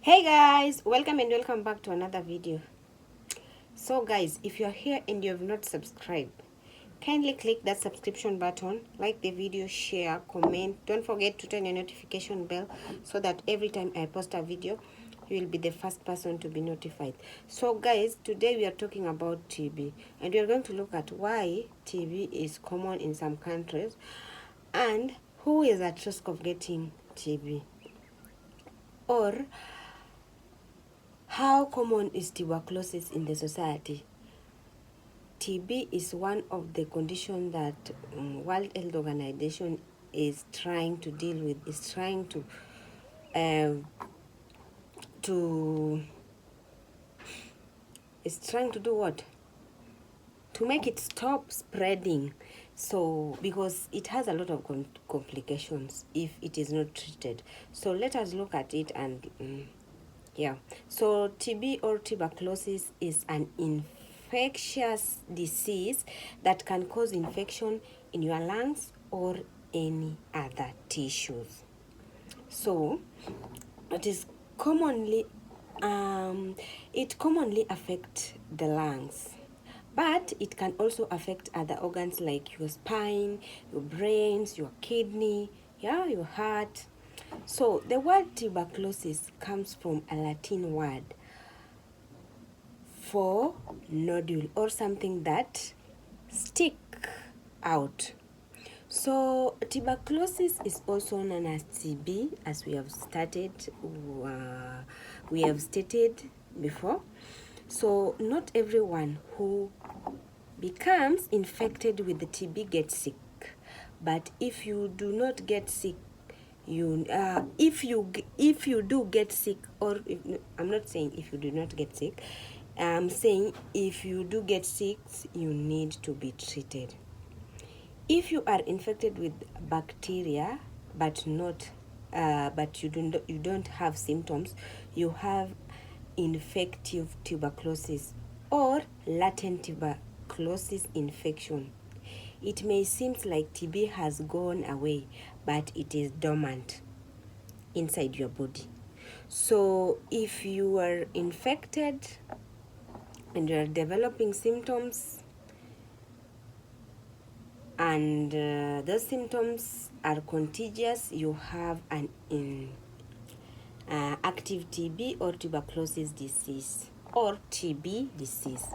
Hey guys, welcome back to another video. So guys, if you're here and you have not subscribed, kindly click that subscription button, like the video, share, comment. Don't forget to turn your notification bell so that every time I post a video, you will be the first person to be notified. So guys, today we are talking about TB, and we are going to look at why TB is common in some countries and who is at risk of getting TB, or how common is tuberculosis in the society. TB is one of the conditions that World Health Organization is trying to deal with, is trying to is trying to do what? To make it stop spreading. So because it has a lot of complications if it is not treated. So let us look at it and yeah. So TB or tuberculosis is an infectious disease that can cause infection in your lungs or any other tissues. So it commonly affects the lungs, but it can also affect other organs like your spine, your brains, your kidney, your heart. So the word tuberculosis comes from a Latin word for nodule, or something that stick out. So tuberculosis is also known as TB, as we have stated before. So not everyone who becomes infected with the TB gets sick, but if you do not get sick, if you do get sick, or I'm not saying if you do not get sick, I'm saying if you do get sick, you need to be treated. If you are infected with bacteria but you don't have symptoms, you have infective tuberculosis or latent tuberculosis infection. It may seem like TB has gone away, but it is dormant inside your body. So if you are infected and you are developing symptoms, and those symptoms are contagious, you have an active TB or tuberculosis disease, or TB disease.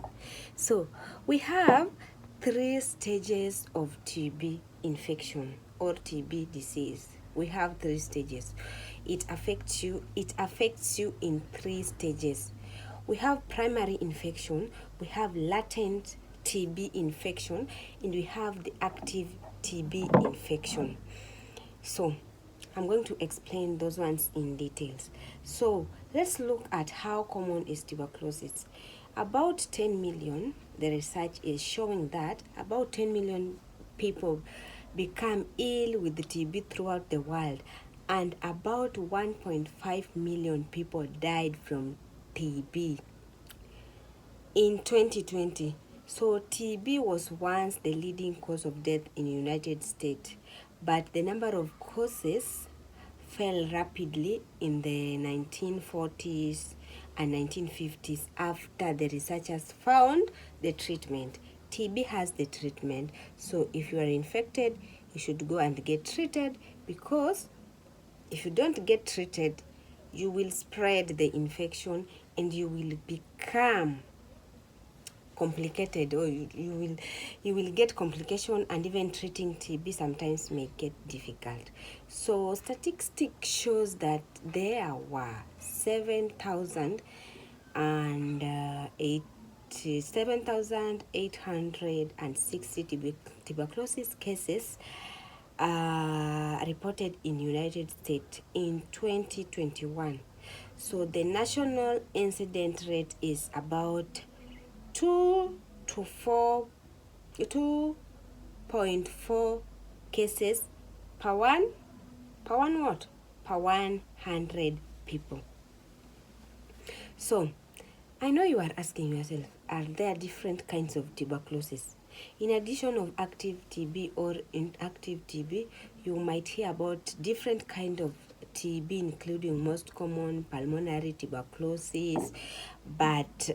So we have 3 stages of TB infection or TB disease. We have 3 stages. It affects you in 3 stages. We have primary infection, we have latent TB infection, and we have the active TB infection. So I'm going to explain those ones in details. So let's look at how common is tuberculosis. About 10 million, the research is showing that about 10 million people become ill with the TB throughout the world, and about 1.5 million people died from TB in 2020. So TB was once the leading cause of death in the United States, but the number of causes fell rapidly in the 1940s and 1950s after the researchers found the treatment. TB has the treatment, so if you are infected, you should go and get treated, because if you don't get treated, you will spread the infection and you will become complicated, or you will get complication, and even treating TB sometimes may get difficult. So statistics shows that there were 7,860 tuberculosis cases reported in United States in 2021. So the national incident rate is about 2.4 cases per 100 people. So I know you are asking yourself, are there different kinds of tuberculosis? In addition of active TB or inactive TB, you might hear about different kind of TB, including most common pulmonary tuberculosis, but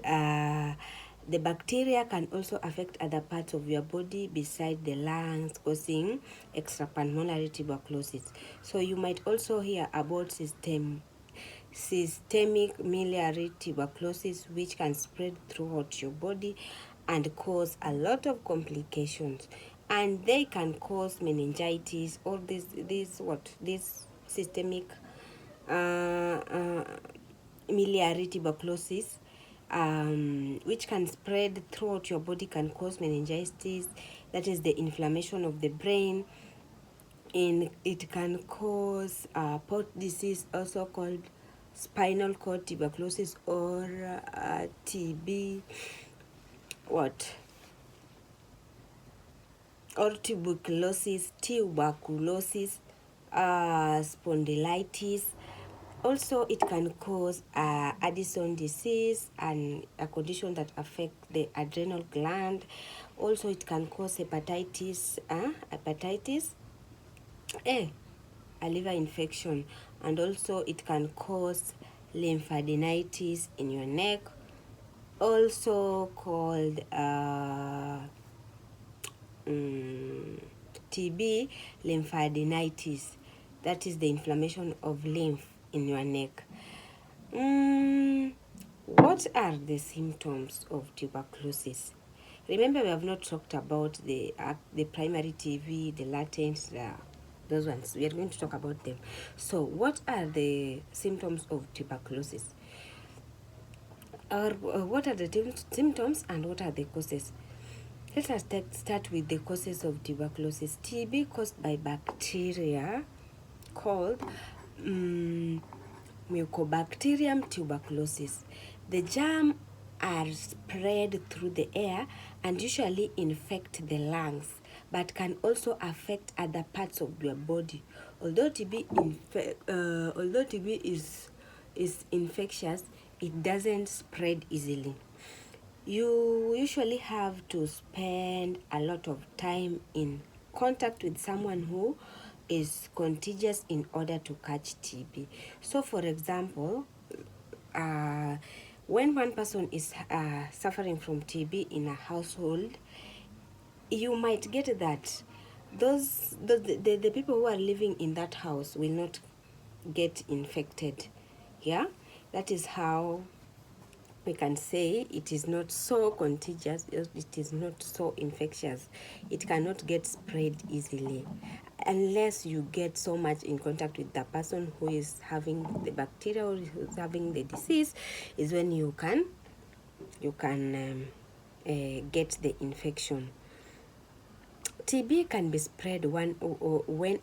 the bacteria can also affect other parts of your body besides the lungs, causing extrapulmonary tuberculosis. So you might also hear about systemic miliary tuberculosis, which can spread throughout your body and cause a lot of complications, and they can cause meningitis or this systemic miliary tuberculosis, which can spread throughout your body, can cause meningitis, that is the inflammation of the brain. It can cause port disease, also called spinal cord tuberculosis, or TB, or tuberculosis, spondylitis. Also, it can cause Addison disease, and a condition that affects the adrenal gland. Also, it can cause hepatitis A, a liver infection, and also it can cause lymphadenitis in your neck, also called TB lymphadenitis. That is the inflammation of lymph in your neck. What are the symptoms of tuberculosis? Remember, we have not talked about the primary TB, the latent, those ones. We are going to talk about them. So, what are the symptoms of tuberculosis? Or what are the symptoms and what are the causes? Let us start with the causes of tuberculosis. TB caused by bacteria called Mycobacterium tuberculosis. The germ are spread through the air and usually infect the lungs, but can also affect other parts of your body. Although TB is infectious, it doesn't spread easily. You usually have to spend a lot of time in contact with someone who is contagious in order to catch TB. So, for example, when one person is suffering from TB in a household, you might get that the people who are living in that house will not get infected. Yeah, that is how we can say it is not so contagious, it is not so infectious. It cannot get spread easily unless you get so much in contact with the person who is having the bacteria or who is having the disease, is when you can get the infection. TB can be spread when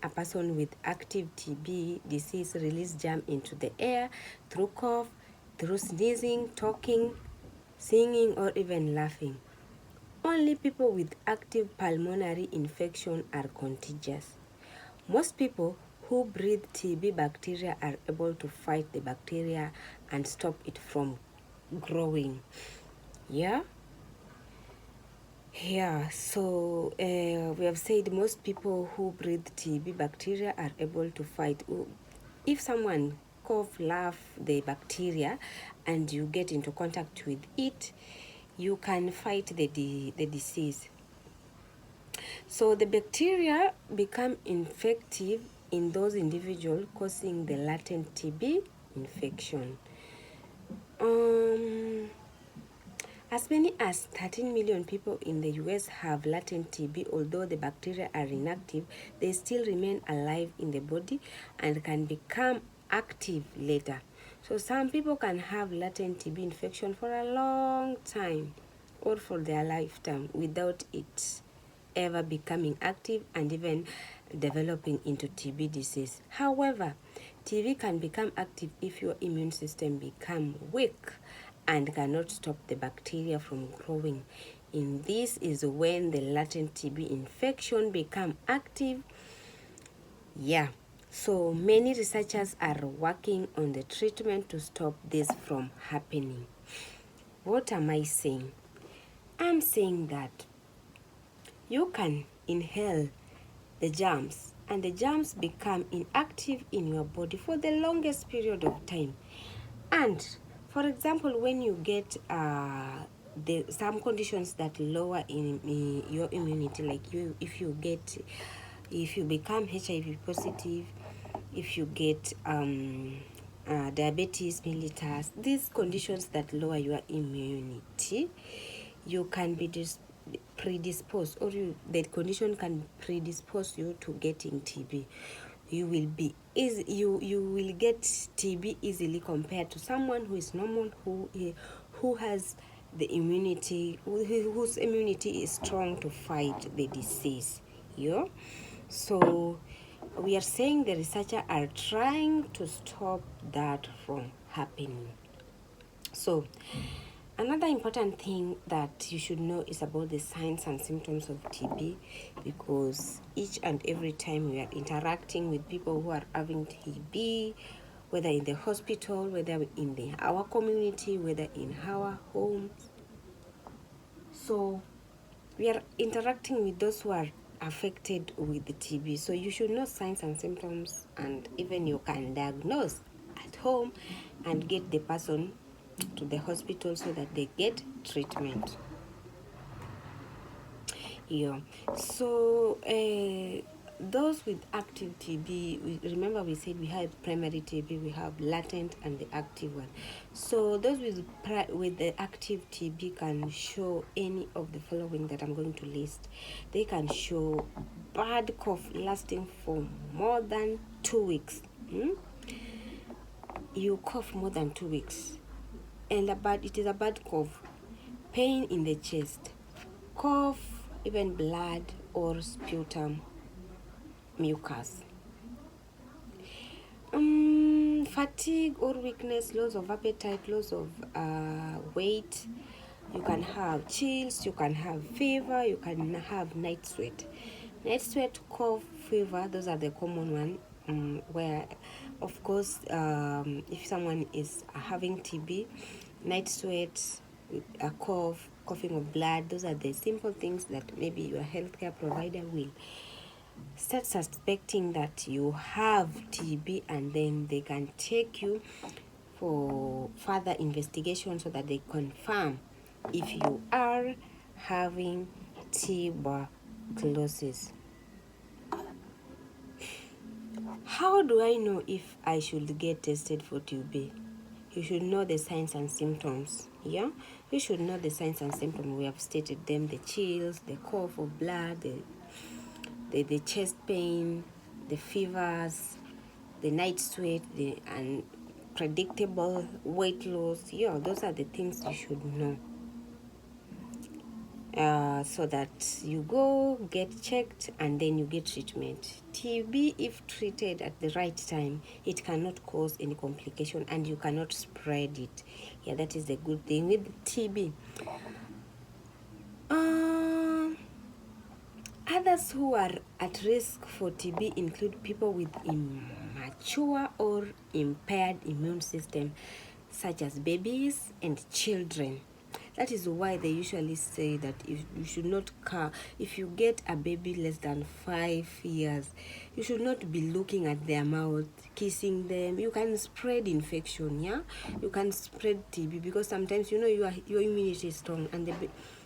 a person with active TB disease releases germ into the air through cough, through sneezing, talking, singing, or even laughing. Only people with active pulmonary infection are contagious. Most people who breathe TB bacteria are able to fight the bacteria and stop it from growing. Yeah, so we have said most people who breathe TB bacteria are able to fight. If someone cough, laugh the bacteria, and you get into contact with it, you can fight the disease. So the bacteria become infective in those individuals, causing the latent TB infection. As many as 13 million people in the US have latent TB. Although the bacteria are inactive, they still remain alive in the body and can become active later. So some people can have latent TB infection for a long time or for their lifetime without it ever becoming active and even developing into TB disease. However, TB can become active if your immune system becomes weak and cannot stop the bacteria from growing. In this is when the latent TB infection become active. So many researchers are working on the treatment to stop this from happening. What am I saying? I'm saying that you can inhale the germs and the germs become inactive in your body for the longest period of time. And for example, when you get some conditions that lower in your immunity, like if you become HIV positive, if you get diabetes mellitus, these conditions that lower your immunity, you can be predisposed, or the condition can predispose you to getting TB. You will get TB easily compared to someone who is normal, who has the immunity, whose immunity is strong to fight the disease. Yeah. So we are saying the researchers are trying to stop that from happening. So another important thing that you should know is about the signs and symptoms of TB, because each and every time we are interacting with people who are having TB, whether in the hospital, whether in our community, whether in our homes, so we are interacting with those who are affected with the TB. So you should know signs and symptoms, and even you can diagnose at home and get the person to the hospital so that they get treatment. Yeah. So those with active TB, remember we said we have primary TB, we have latent and the active one. So those with the active TB can show any of the following that I'm going to list. They can show bad cough lasting for more than 2 weeks. You cough more than 2 weeks, and it is a bad cough. Pain in the chest, cough, even blood or sputum, mucus. Fatigue or weakness, loss of appetite, loss of weight. You can have chills, you can have fever, you can have night sweat. Night sweat, cough, fever, those are the common one, where, of course, if someone is having TB, night sweat, a cough, coughing of blood, those are the simple things that maybe your healthcare provider will start suspecting that you have TB, and then they can take you for further investigation so that they confirm if you are having tuberculosis. How do I know if I should get tested for TB? You should know the signs and symptoms. Yeah, you should know the signs and symptoms. We have stated them: the chills, the cough of blood, the chest pain, the fevers, the night sweat, the unpredictable weight loss. Yeah, those are the things you should know. So that you go get checked and then you get treatment. TB, if treated at the right time, it cannot cause any complication and you cannot spread it. Yeah, that is the good thing with TB. Others who are at risk for TB include people with immature or impaired immune system, such as babies and children. That is why they usually say that if you get a baby less than 5 years, you should not be looking at their mouth, kissing them. You can spread infection, yeah? You can spread TB because sometimes, your immunity is strong and the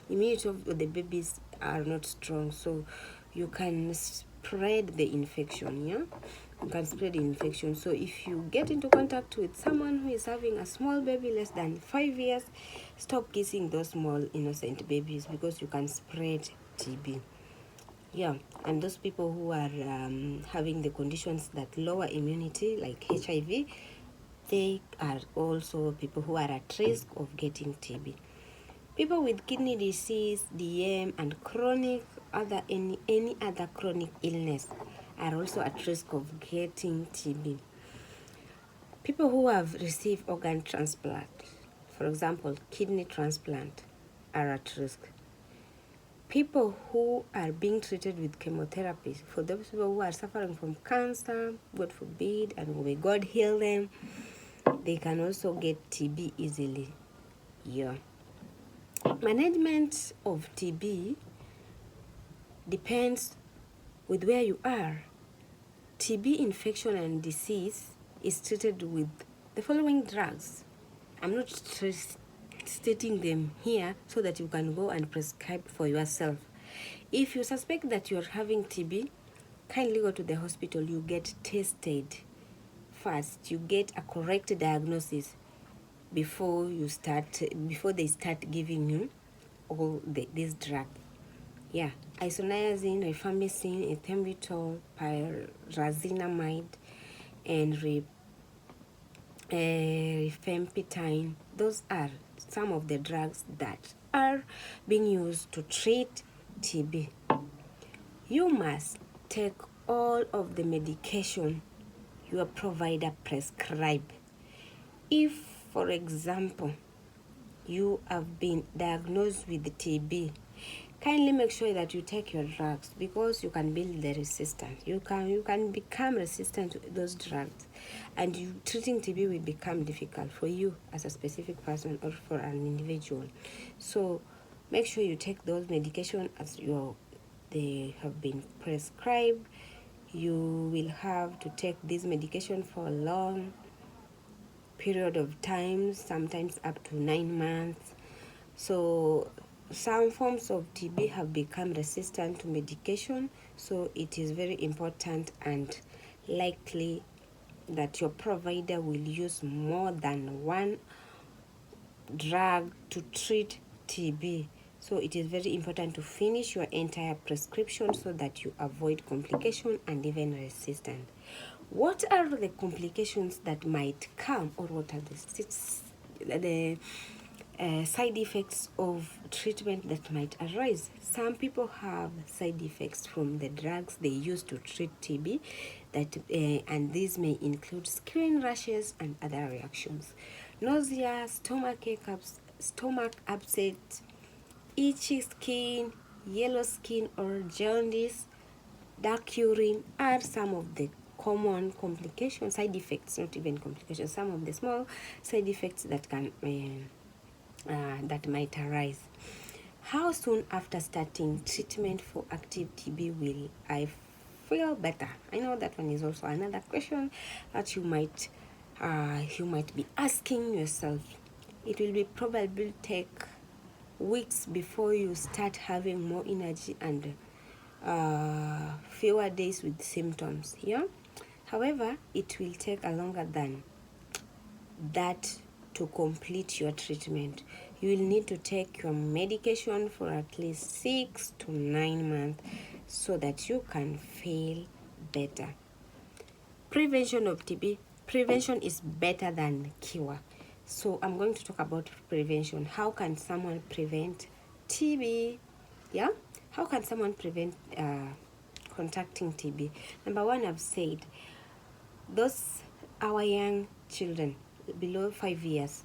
immunity of the babies are not strong. So you can spread the infection, yeah? You can spread the infection. So if you get into contact with someone who is having a small baby less than 5 years, stop kissing those small innocent babies because you can spread TB. Yeah, and those people who are having the conditions that lower immunity, like HIV, they are also people who are at risk of getting TB. People with kidney disease, DM, and any other chronic illness are also at risk of getting TB. People who have received organ transplant, for example, kidney transplant, are at risk. People who are being treated with chemotherapy, for those people who are suffering from cancer, God forbid, and may God heal them, they can also get TB easily. Yeah. Management of TB depends with where you are. TB infection and disease is treated with the following drugs. I'm not stating them here so that you can go and prescribe for yourself. If you suspect that you're having TB, kindly go to the hospital. You get tested first. You get a correct diagnosis before they start giving you all this drug. Yeah, isoniazid, rifampicin, ethambutol, pyrazinamide, and rifampicin. Those are some of the drugs that are being used to treat TB. You must take all of the medication your provider prescribe. If, for example, you have been diagnosed with TB, kindly make sure that you take your drugs, because you can build the resistance. You can become resistant to those drugs, and treating TB will become difficult for you as a specific person or for an individual. So make sure you take those medication as they have been prescribed. You will have to take this medication for a long period of time, sometimes up to 9 months. So some forms of TB have become resistant to medication, so it is very important and likely that your provider will use more than one drug to treat TB. So it is very important to finish your entire prescription so that you avoid complication and even resistance. What are the complications that might come, or what are the side effects of treatment that might arise? Some people have side effects from the drugs they use to treat TB, and these may include skin rashes and other reactions. Nausea, stomach upset, itchy skin, yellow skin or jaundice, dark urine are some of the common complications, side effects, not even complications, some of the small side effects that can that might arise. How soon after starting treatment for active TB will I feel better? I know that one is also another question that you might be asking yourself. It will be probably take weeks before you start having more energy and fewer days with symptoms. Yeah. However, it will take a longer than that to complete your treatment. You will need to take your medication for at least 6 to 9 months so that you can feel better. Prevention of TB. Prevention is better than cure. So I'm going to talk about prevention. How can someone prevent TB? Yeah? How can someone prevent contracting TB? Number one, I've said, our young children below 5 years,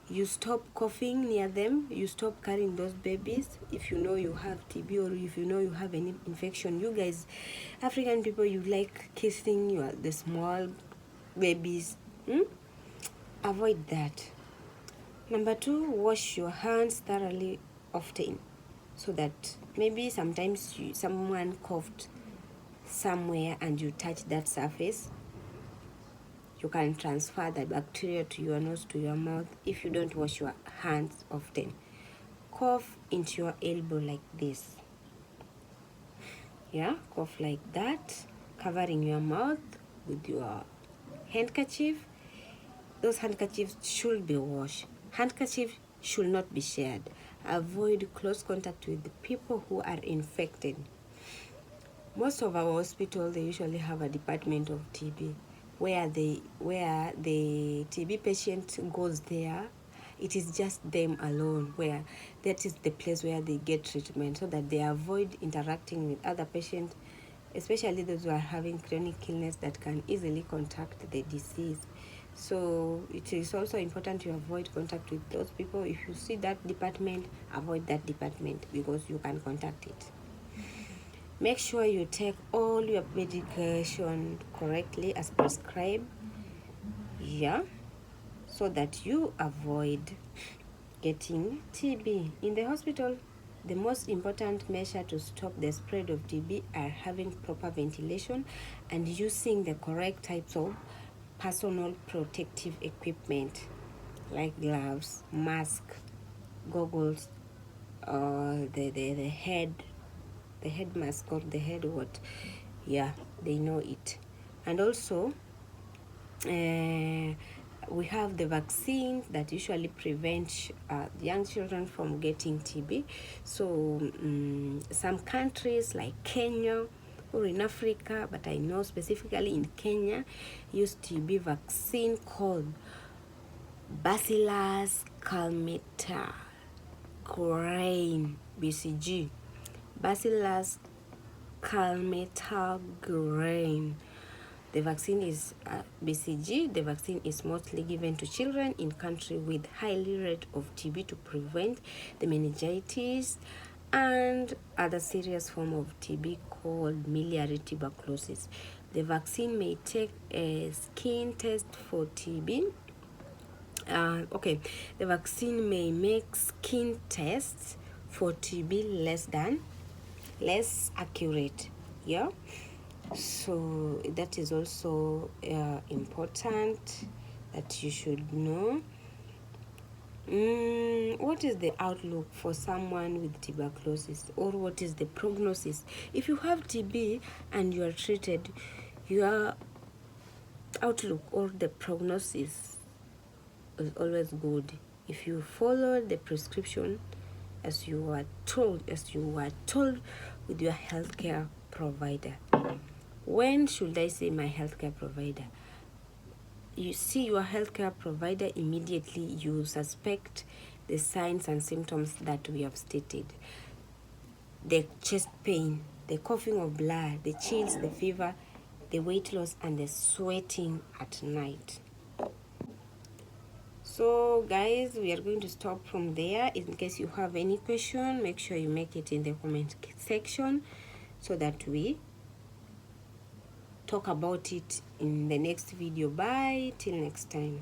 you stop coughing near them, you stop carrying those babies. If you know you have TB or if you know you have any infection, you guys, African people, you like kissing the small babies. Avoid that. Number two, wash your hands thoroughly often, so that maybe sometimes someone coughed somewhere and you touch that surface, you can transfer the bacteria to your nose, to your mouth, if you don't wash your hands often. Cough into your elbow like this. Yeah, cough like that, covering your mouth with your handkerchief. Those handkerchiefs should be washed. Handkerchiefs should not be shared. Avoid close contact with the people who are infected. Most of our hospitals, they usually have a department of TB where the TB patient goes there. It is just them alone, where that is the place where they get treatment, so that they avoid interacting with other patients, especially those who are having chronic illness that can easily contract the disease. So it is also important to avoid contact with those people. If you see that department, avoid that department, because you can contact it. Make sure you take all your medication correctly as prescribed. Yeah, so that you avoid getting TB in the hospital. the most important measure to stop the spread of TB are having proper ventilation and using the correct types of personal protective equipment like gloves, mask, goggles, the head mask or the head what, yeah, they know it. And also we have the vaccine that usually prevent young children from getting TB. So some countries like Kenya or in Africa, but I know specifically in Kenya, use TB vaccine called Bacillus calmette-guerin, BCG. Bacillus calmette-guerin. The vaccine is BCG. The vaccine is mostly given to children in countries with high rate of TB to prevent the meningitis and other serious form of TB called miliary tuberculosis. The vaccine may take a skin test for TB. The vaccine may make skin tests for TB less accurate. Yeah. So that is also important that you should know. What is the outlook for someone with tuberculosis, or what is the prognosis? If you have TB and you are treated, your outlook or the prognosis is always good if you follow the prescription as you were told with your healthcare provider. When should I say my healthcare provider? You see your healthcare provider immediately you suspect the signs and symptoms that we have stated. The chest pain, the coughing of blood, the chills, the fever, the weight loss, and the sweating at night. So guys, we are going to stop from there. In case you have any question, make sure you make it in the comment section so that we talk about it in the next video. Bye till next time.